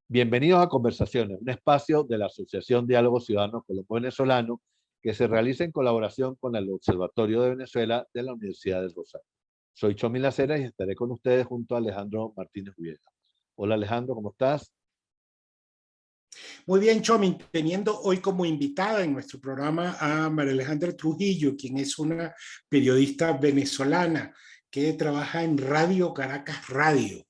Bienvenidos a Conversaciones, un espacio de la Asociación Diálogo Ciudadano Colombo-Venezolano que se realiza en colaboración con el Observatorio de Venezuela de la Universidad del Rosario. Soy Chomi Lacera y estaré con ustedes junto a Alejandro Martínez Urieta. Hola Alejandro, ¿cómo estás? Muy bien, Chomin, teniendo hoy como invitada en nuestro programa a María Alejandra Trujillo, quien es una periodista venezolana que trabaja en Radio Caracas Radio.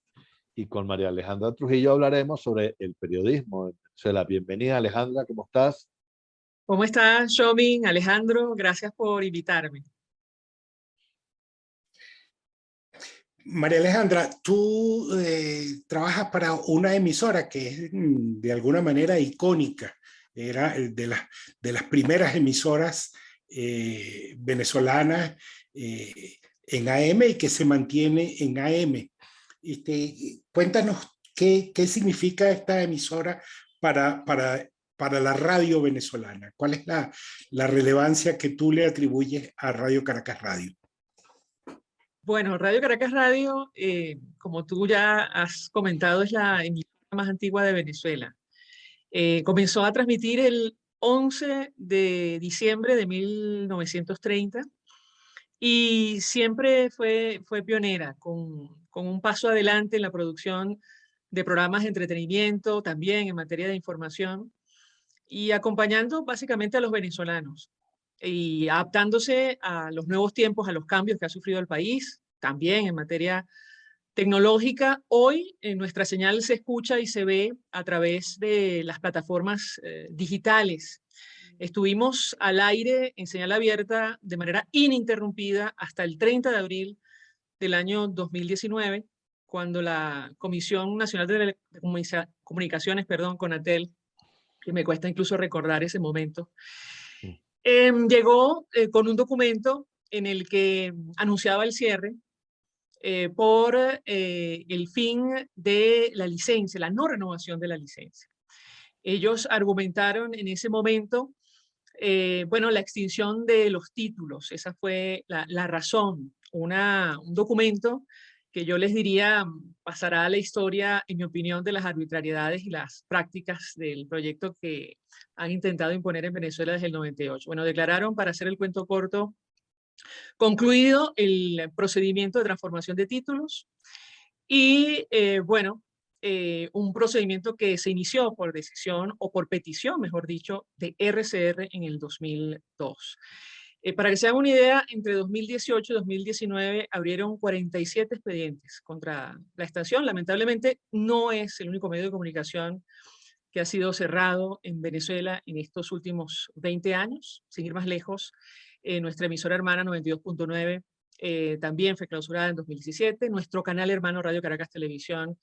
Y con María Alejandra Trujillo hablaremos sobre el periodismo en Venezuela. Bienvenida Alejandra, ¿cómo estás? ¿Cómo estás, Shomin, Alejandro? Gracias por invitarme. María Alejandra, tú trabajas para una emisora que es de alguna manera icónica. Era de las primeras emisoras venezolanas en AM y que se mantiene en AM. Cuéntanos qué significa esta emisora para la radio venezolana. ¿Cuál es la relevancia que tú le atribuyes a Radio Caracas Radio? Bueno, Radio Caracas Radio, como tú ya has comentado, es la emisora más antigua de Venezuela. Comenzó a transmitir el 11 de diciembre de 1930 y siempre fue pionera, con un paso adelante en la producción de programas de entretenimiento, también en materia de información, y acompañando básicamente a los venezolanos y adaptándose a los nuevos tiempos, a los cambios que ha sufrido el país, también en materia tecnológica. Hoy nuestra señal se escucha y se ve a través de las plataformas digitales. Estuvimos al aire en señal abierta de manera ininterrumpida hasta el 30 de abril del año 2019, cuando la Comisión Nacional de Comunicaciones, CONATEL, que me cuesta incluso recordar ese momento, llegó con un documento en el que anunciaba el cierre por el fin de la licencia, la no renovación de la licencia. Ellos argumentaron en ese momento, bueno, la extinción de los títulos. Esa fue la razón, un documento que yo les diría pasará a la historia, en mi opinión, de las arbitrariedades y las prácticas del proyecto que han intentado imponer en Venezuela desde el 98. Bueno, declararon, para hacer el cuento corto, concluido el procedimiento de transformación de títulos y, un procedimiento que se inició por decisión o por petición, mejor dicho, de RCR en el 2002. Para que se hagan una idea, entre 2018 y 2019 abrieron 47 expedientes contra la estación. Lamentablemente no es el único medio de comunicación que ha sido cerrado en Venezuela en estos últimos 20 años. Sin ir más lejos, nuestra emisora hermana 92.9 también fue clausurada en 2017. Nuestro canal hermano Radio Caracas Televisión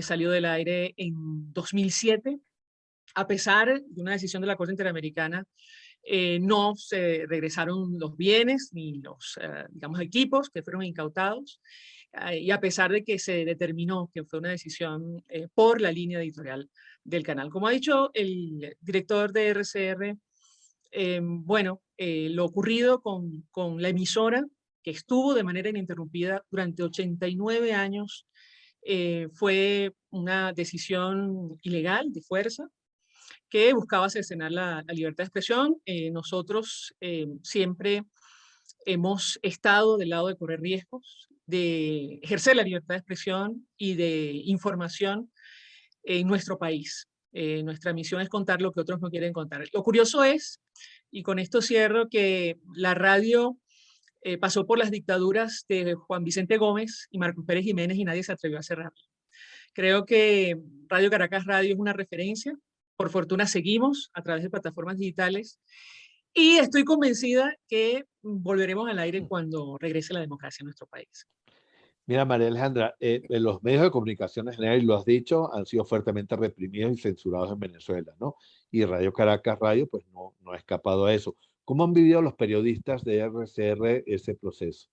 salió del aire en 2007, a pesar de una decisión de la Corte Interamericana. No se regresaron los bienes ni los, digamos, equipos que fueron incautados, y a pesar de que se determinó que fue una decisión por la línea editorial del canal. Como ha dicho el director de RCR, lo ocurrido con la emisora, que estuvo de manera ininterrumpida durante 89 años, fue una decisión ilegal, de fuerza, que buscaba cercenar la libertad de expresión. Nosotros siempre hemos estado del lado de correr riesgos, de ejercer la libertad de expresión y de información en nuestro país. Nuestra misión es contar lo que otros no quieren contar. Lo curioso es, y con esto cierro, que la radio pasó por las dictaduras de Juan Vicente Gómez y Marcos Pérez Jiménez y nadie se atrevió a cerrarla. Creo que Radio Caracas Radio es una referencia. Por fortuna seguimos a través de plataformas digitales y estoy convencida que volveremos al aire cuando regrese la democracia en nuestro país. Mira, María Alejandra, los medios de comunicación en general, y lo has dicho, han sido fuertemente reprimidos y censurados en Venezuela, ¿no? Y Radio Caracas Radio, pues no ha escapado a eso. ¿Cómo han vivido los periodistas de RCR ese proceso?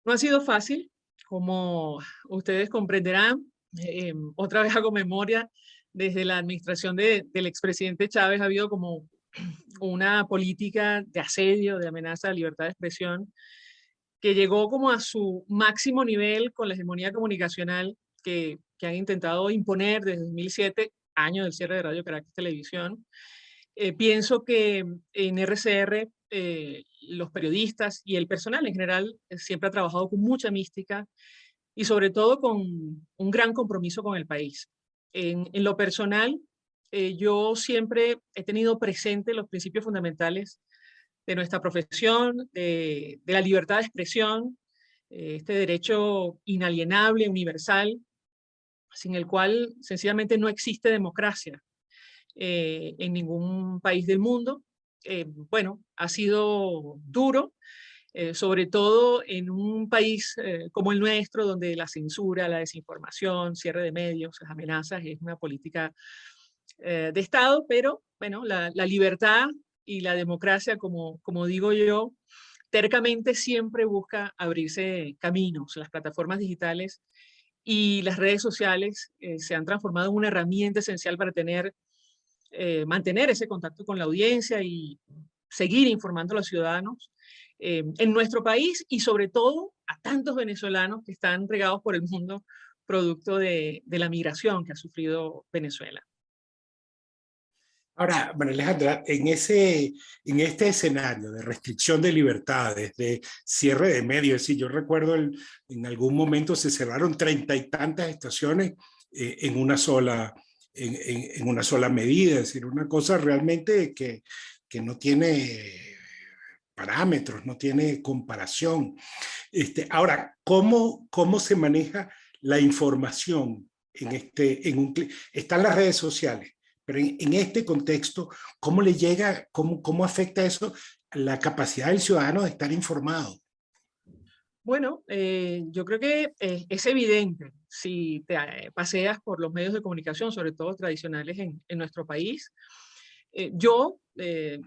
No ha sido fácil, como ustedes comprenderán. Otra vez hago memoria, desde la administración del expresidente Chávez ha habido como una política de asedio, de amenaza a la libertad de expresión, que llegó como a su máximo nivel con la hegemonía comunicacional que han intentado imponer desde 2007, año del cierre de Radio Caracas Televisión. Pienso que en RCR los periodistas y el personal en general siempre ha trabajado con mucha mística y sobre todo con un gran compromiso con el país. En lo personal, yo siempre he tenido presente los principios fundamentales de nuestra profesión, de la libertad de expresión, este derecho inalienable, universal, sin el cual sencillamente no existe democracia en ningún país del mundo. Bueno, ha sido duro, sobre todo en un país como el nuestro, donde la censura, la desinformación, cierre de medios, las amenazas es una política de Estado, pero bueno, la libertad y la democracia, como digo yo, tercamente siempre busca abrirse caminos. Las plataformas digitales y las redes sociales se han transformado en una herramienta esencial para mantener ese contacto con la audiencia y seguir informando a los ciudadanos en nuestro país y sobre todo a tantos venezolanos que están regados por el mundo producto de la migración que ha sufrido Venezuela. Ahora, María Alejandra, en este escenario de restricción de libertades, de cierre de medios, es decir, yo recuerdo en algún momento se cerraron 30 y tantas estaciones en una sola medida, es decir, una cosa realmente que no tiene parámetros, no tiene comparación. Ahora, ¿cómo se maneja la información están las redes sociales? Pero en este contexto, ¿cómo le llega, cómo afecta eso a la capacidad del ciudadano de estar informado? Bueno, yo creo que es evidente si te paseas por los medios de comunicación, sobre todo tradicionales en nuestro país. Yo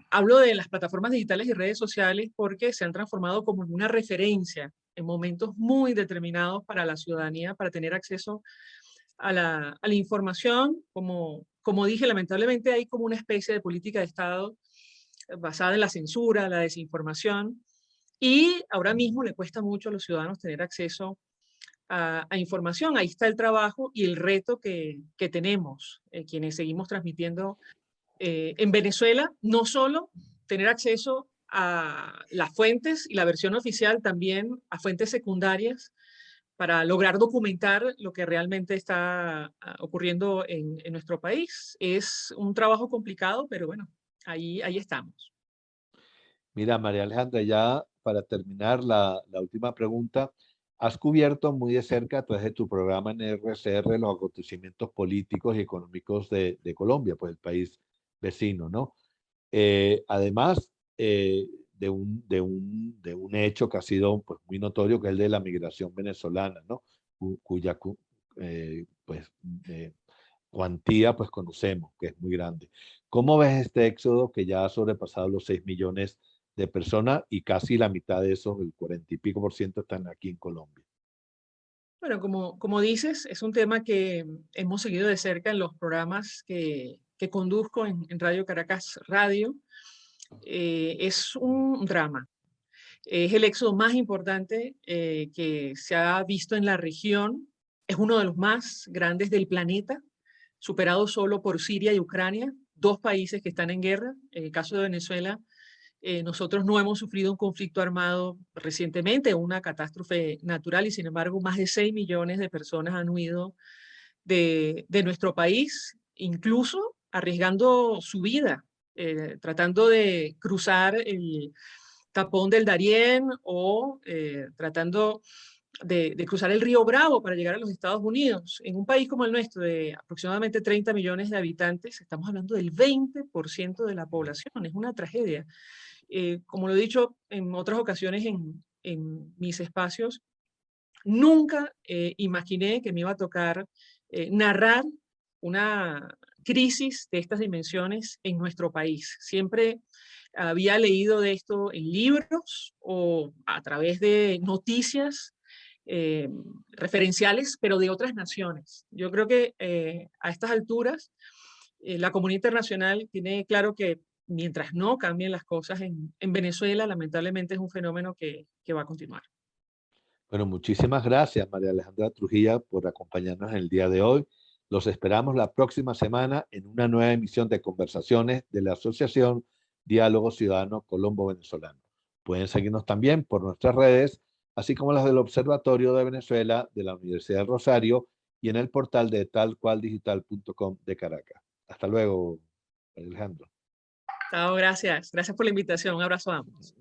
hablo de las plataformas digitales y redes sociales porque se han transformado como en una referencia en momentos muy determinados para la ciudadanía, para tener acceso a la información. Como dije, lamentablemente hay como una especie de política de Estado basada en la censura, la desinformación, y ahora mismo le cuesta mucho a los ciudadanos tener acceso a información. Ahí está el trabajo y el reto que tenemos, quienes seguimos transmitiendo en Venezuela, no solo tener acceso a las fuentes y la versión oficial, también a fuentes secundarias para lograr documentar lo que realmente está ocurriendo en nuestro país. Es un trabajo complicado, pero bueno, ahí estamos. Mira, María Alejandra, ya para terminar la última pregunta, has cubierto muy de cerca a través de tu programa en RCR los acontecimientos políticos y económicos de Colombia, pues el país vecino, ¿no? Además de un hecho que ha sido pues, muy notorio, que es el de la migración venezolana, ¿no? Cuya pues, cuantía pues conocemos, que es muy grande. ¿Cómo ves este éxodo que ya ha sobrepasado los 6 millones de personas y casi la mitad de esos, el 40 y pico %, están aquí en Colombia? Bueno, como dices, es un tema que hemos seguido de cerca en los programas que conduzco en Radio Caracas Radio. Es un drama. Es el éxodo más importante que se ha visto en la región. Es uno de los más grandes del planeta, superado solo por Siria y Ucrania, dos países que están en guerra. En el caso de Venezuela, nosotros no hemos sufrido un conflicto armado recientemente, una catástrofe natural, y sin embargo más de 6 millones de personas han huido de nuestro país, incluso arriesgando su vida, tratando de cruzar el tapón del Darién o tratando de cruzar el río Bravo para llegar a los Estados Unidos. En un país como el nuestro, de aproximadamente 30 millones de habitantes, estamos hablando del 20% de la población. Es una tragedia. Como lo he dicho en otras ocasiones en mis espacios, nunca imaginé que me iba a tocar narrar una crisis de estas dimensiones en nuestro país. Siempre había leído de esto en libros o a través de noticias referenciales, pero de otras naciones. Yo creo que a estas alturas la comunidad internacional tiene claro que mientras no cambien las cosas en Venezuela, lamentablemente es un fenómeno que va a continuar. Bueno, muchísimas gracias, María Alejandra Trujillo, por acompañarnos en el día de hoy. Los esperamos la próxima semana en una nueva emisión de Conversaciones de la Asociación Diálogo Ciudadano Colombo-Venezolano. Pueden seguirnos también por nuestras redes, así como las del Observatorio de Venezuela de la Universidad del Rosario y en el portal de talcualdigital.com de Caracas. Hasta luego, Alejandro. Chao, gracias. Gracias por la invitación. Un abrazo a ambos.